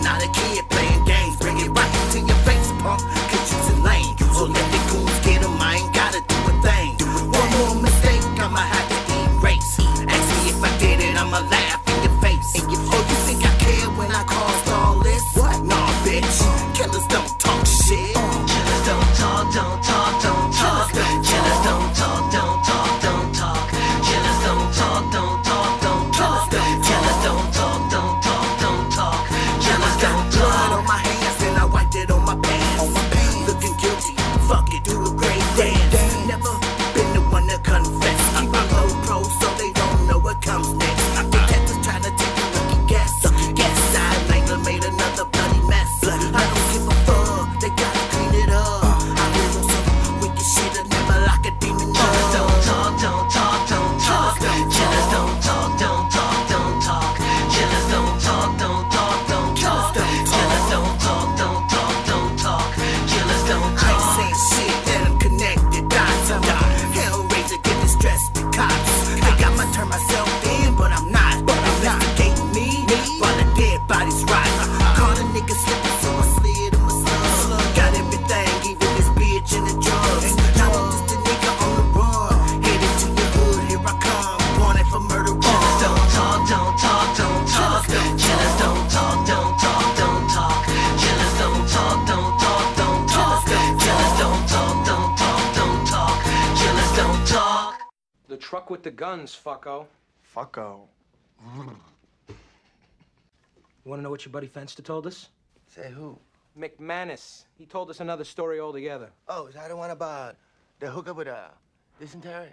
not a kid playing games. Bring it right to your face, punk, cause you's a lame. So let the goons get 'em, I ain't gotta do a thing. One more mistake, I'ma have to erase. Ask me if I did it, I'ma laugh in your face. Oh, you think I care when I caused all this? What? Nah, bitch, killers don't talk shit. Killers don't talk, don't talk, don't talk. Killers don't talk, don't talk, don't talk. Killers don't talk, don't talk, don't talk. Killers don't talk, don't talk, don't talk. Killers don't Blood talk. on my hands and I wiped it on my pants. Looking guilty, fuck it, do a great dance. Never been the one to confess. Keep my low pro so they don't know what comes next. Detectives trying to take a lucky guess. Side Langler made another bloody mess. I don't give a fuck, they gotta clean it up. I live on some wicked shit that never lock a demon up. Killers don't talk, don't talk, don't talk. Killers don't talk, don't talk, don't talk. Killers don't talk, don't talk, don't talk. Killers don't talk, don't talk, don't talk. Killers don't I ain't talk. saying shit, let them connect the dots. I'm a hellraiser, get distressed to cops. Think I might turn myself in, but I'm not. Investigating me while the dead bodies rot. Caught a nigga slipping, so I slid him a slug. Got everything, even this bitch and the drugs. Now I'm just a nigga on the run. Headed to your hood, here I come. Wanted for murder. Killers don't talk, don't talk, don't talk. Killers don't talk, don't talk, don't talk. Killers don't talk, don't talk, don't talk. Killers don't talk, don't talk, don't talk. Killers don't talk. The truck with the guns, fucko. Fucko. You wanna know what your buddy Fenster told us? Say who? McManus. He told us another story altogether. Oh, is that the one about the hookup with dysentery?